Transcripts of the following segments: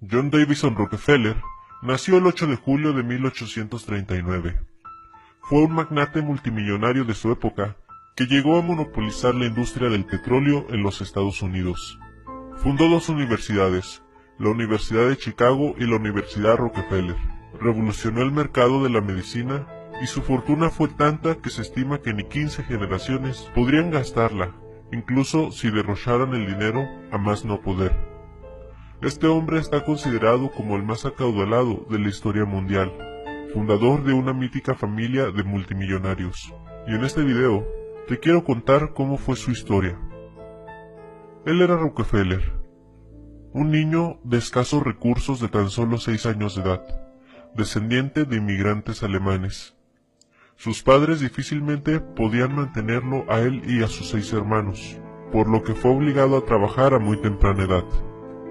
John Davison Rockefeller nació el 8 de julio de 1839. Fue un magnate multimillonario de su época que llegó a monopolizar la industria del petróleo en los Estados Unidos. Fundó dos universidades, la Universidad de Chicago y la Universidad Rockefeller. Revolucionó el mercado de la medicina y su fortuna fue tanta que se estima que ni 15 generaciones podrían gastarla, incluso si derrocharan el dinero a más no poder. Este hombre está considerado como el más acaudalado de la historia mundial, fundador de una mítica familia de multimillonarios. Y en este video te quiero contar cómo fue su historia. Él era Rockefeller, un niño de escasos recursos de tan solo 6 años de edad, descendiente de inmigrantes alemanes. Sus padres difícilmente podían mantenerlo a él y a sus 6 hermanos, por lo que fue obligado a trabajar a muy temprana edad.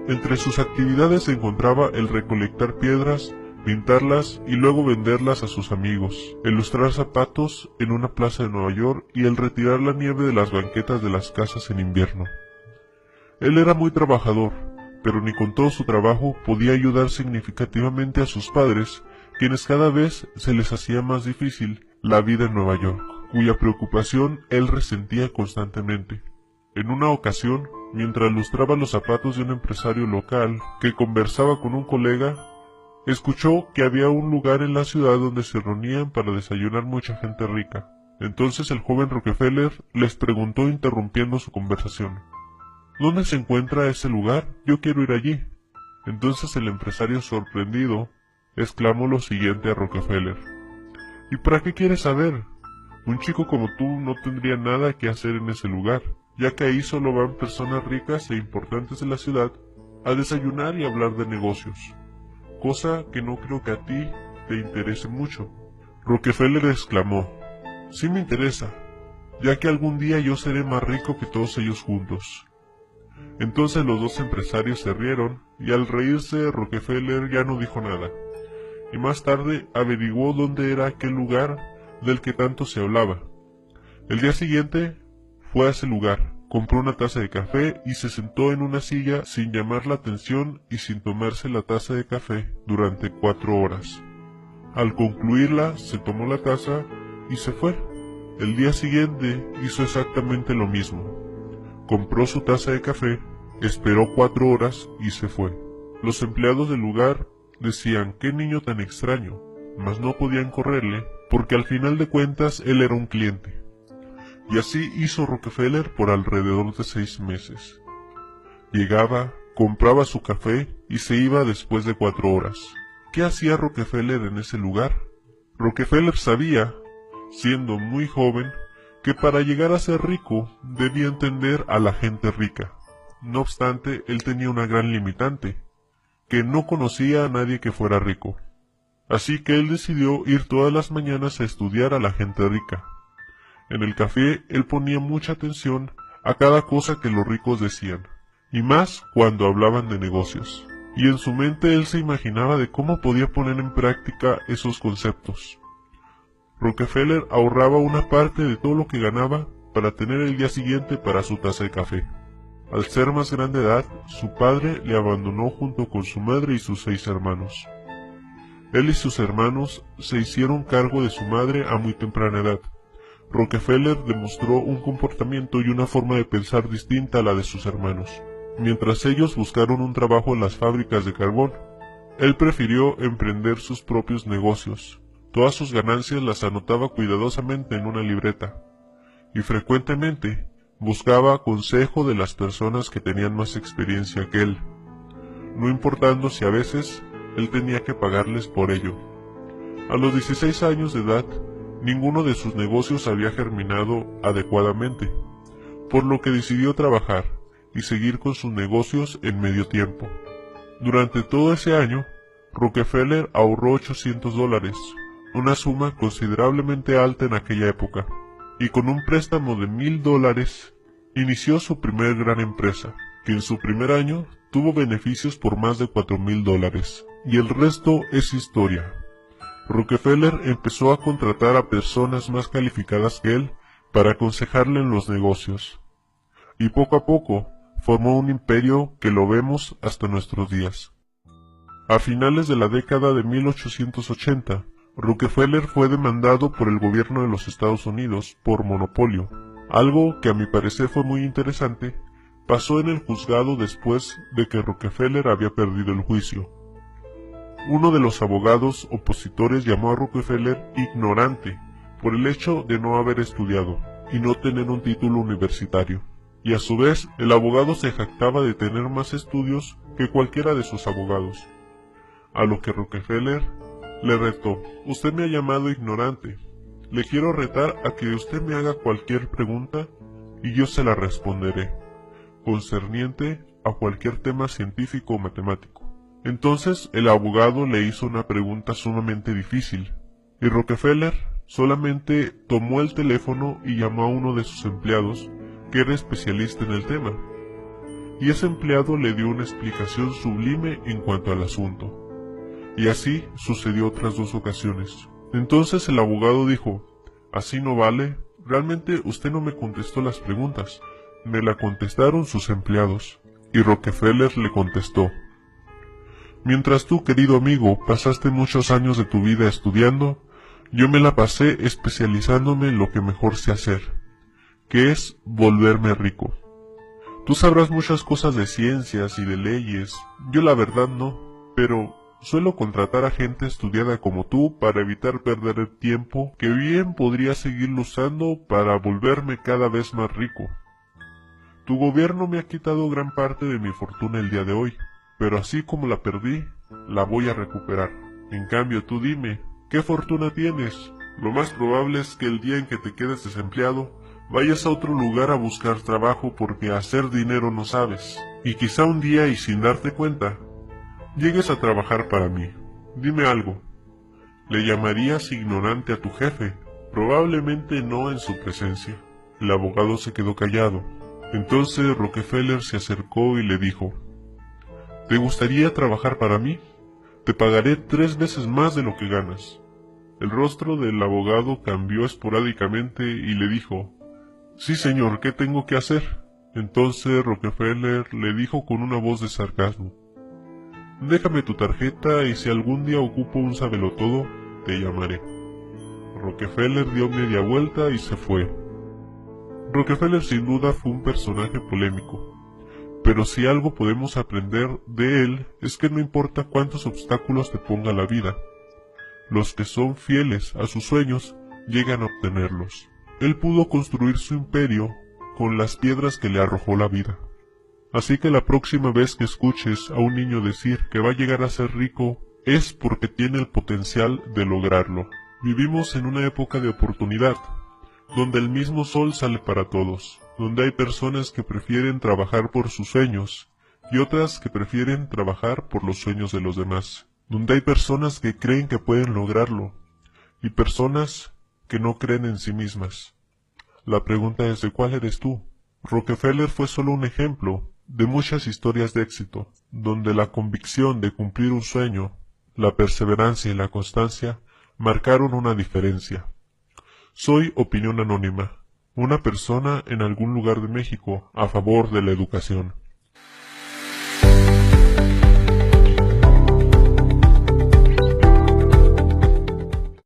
Entre sus actividades se encontraba el recolectar piedras, pintarlas y luego venderlas a sus amigos, el lustrar zapatos en una plaza de Nueva York y el retirar la nieve de las banquetas de las casas en invierno. Él era muy trabajador, pero ni con todo su trabajo podía ayudar significativamente a sus padres, quienes cada vez se les hacía más difícil la vida en Nueva York, cuya preocupación él resentía constantemente. En una ocasión, mientras lustraba los zapatos de un empresario local que conversaba con un colega, escuchó que había un lugar en la ciudad donde se reunían para desayunar mucha gente rica. Entonces el joven Rockefeller les preguntó interrumpiendo su conversación: ¿Dónde se encuentra ese lugar? Yo quiero ir allí. Entonces el empresario, sorprendido, exclamó lo siguiente a Rockefeller: ¿Y para qué quieres saber? Un chico como tú no tendría nada que hacer en ese lugar, ya que ahí solo van personas ricas e importantes de la ciudad a desayunar y hablar de negocios, cosa que no creo que a ti te interese mucho. Rockefeller exclamó: sí me interesa, ya que algún día yo seré más rico que todos ellos juntos. Entonces los dos empresarios se rieron, y al reírse Rockefeller ya no dijo nada, y más tarde averiguó dónde era aquel lugar del que tanto se hablaba. El día siguiente fue a ese lugar, compró una taza de café y se sentó en una silla sin llamar la atención y sin tomarse la taza de café durante 4 horas. Al concluirla, se tomó la taza y se fue. El día siguiente hizo exactamente lo mismo. Compró su taza de café, esperó 4 horas y se fue. Los empleados del lugar decían: qué niño tan extraño, mas no podían correrle, porque al final de cuentas él era un cliente. Y así hizo Rockefeller por alrededor de 6 meses. Llegaba, compraba su café y se iba después de 4 horas. ¿Qué hacía Rockefeller en ese lugar? Rockefeller sabía, siendo muy joven, que para llegar a ser rico debía entender a la gente rica. No obstante, él tenía una gran limitante, que no conocía a nadie que fuera rico. Así que él decidió ir todas las mañanas a estudiar a la gente rica. En el café él ponía mucha atención a cada cosa que los ricos decían, y más cuando hablaban de negocios. Y en su mente él se imaginaba de cómo podía poner en práctica esos conceptos. Rockefeller ahorraba una parte de todo lo que ganaba para tener el día siguiente para su taza de café. Al ser más grande de edad, su padre le abandonó junto con su madre y sus 6 hermanos. Él y sus hermanos se hicieron cargo de su madre a muy temprana edad. Rockefeller demostró un comportamiento y una forma de pensar distinta a la de sus hermanos. Mientras ellos buscaron un trabajo en las fábricas de carbón, él prefirió emprender sus propios negocios. Todas sus ganancias las anotaba cuidadosamente en una libreta, y frecuentemente buscaba consejo de las personas que tenían más experiencia que él, no importando si a veces él tenía que pagarles por ello. A los 16 años de edad, ninguno de sus negocios había germinado adecuadamente, por lo que decidió trabajar y seguir con sus negocios en medio tiempo. Durante todo ese año, Rockefeller ahorró $800, una suma considerablemente alta en aquella época, y con un préstamo de $1000 inició su primer gran empresa, que en su primer año tuvo beneficios por más de $4000, y el resto es historia. Rockefeller empezó a contratar a personas más calificadas que él para aconsejarle en los negocios, y poco a poco formó un imperio que lo vemos hasta nuestros días. A finales de la década de 1880, Rockefeller fue demandado por el gobierno de los Estados Unidos por monopolio. Algo que a mi parecer fue muy interesante, pasó en el juzgado después de que Rockefeller había perdido el juicio. Uno de los abogados opositores llamó a Rockefeller ignorante por el hecho de no haber estudiado y no tener un título universitario. Y a su vez, el abogado se jactaba de tener más estudios que cualquiera de sus abogados. A lo que Rockefeller le retó: usted me ha llamado ignorante. Le quiero retar a que usted me haga cualquier pregunta y yo se la responderé, concerniente a cualquier tema científico o matemático. Entonces el abogado le hizo una pregunta sumamente difícil, y Rockefeller solamente tomó el teléfono y llamó a uno de sus empleados, que era especialista en el tema, y ese empleado le dio una explicación sublime en cuanto al asunto. Y así sucedió otras 2 ocasiones. Entonces el abogado dijo: así no vale, realmente usted no me contestó las preguntas, me la contestaron sus empleados. Y Rockefeller le contestó: mientras tú, querido amigo, pasaste muchos años de tu vida estudiando, yo me la pasé especializándome en lo que mejor sé hacer, que es volverme rico. Tú sabrás muchas cosas de ciencias y de leyes, yo la verdad no, pero suelo contratar a gente estudiada como tú para evitar perder el tiempo que bien podría seguirlo usando para volverme cada vez más rico. Tu gobierno me ha quitado gran parte de mi fortuna el día de hoy, pero así como la perdí, la voy a recuperar. En cambio, tú dime, ¿qué fortuna tienes? Lo más probable es que el día en que te quedes desempleado, vayas a otro lugar a buscar trabajo porque hacer dinero no sabes. Y quizá un día, y sin darte cuenta, llegues a trabajar para mí. Dime algo. ¿Le llamarías ignorante a tu jefe? Probablemente no en su presencia. El abogado se quedó callado. Entonces Rockefeller se acercó y le dijo: ¿te gustaría trabajar para mí? Te pagaré 3 veces más de lo que ganas. El rostro del abogado cambió esporádicamente y le dijo: sí, señor, ¿qué tengo que hacer? Entonces Rockefeller le dijo con una voz de sarcasmo: déjame tu tarjeta y si algún día ocupo un sabelotodo, te llamaré. Rockefeller dio media vuelta y se fue. Rockefeller sin duda fue un personaje polémico, pero si algo podemos aprender de él es que no importa cuántos obstáculos te ponga la vida, los que son fieles a sus sueños llegan a obtenerlos. Él pudo construir su imperio con las piedras que le arrojó la vida. Así que la próxima vez que escuches a un niño decir que va a llegar a ser rico, es porque tiene el potencial de lograrlo. Vivimos en una época de oportunidad, donde el mismo sol sale para todos, donde hay personas que prefieren trabajar por sus sueños y otras que prefieren trabajar por los sueños de los demás, donde hay personas que creen que pueden lograrlo y personas que no creen en sí mismas. La pregunta es: ¿de cuál eres tú? Rockefeller fue solo un ejemplo de muchas historias de éxito, donde la convicción de cumplir un sueño, la perseverancia y la constancia marcaron una diferencia. Soy Opinión Anónima, una persona en algún lugar de México a favor de la educación.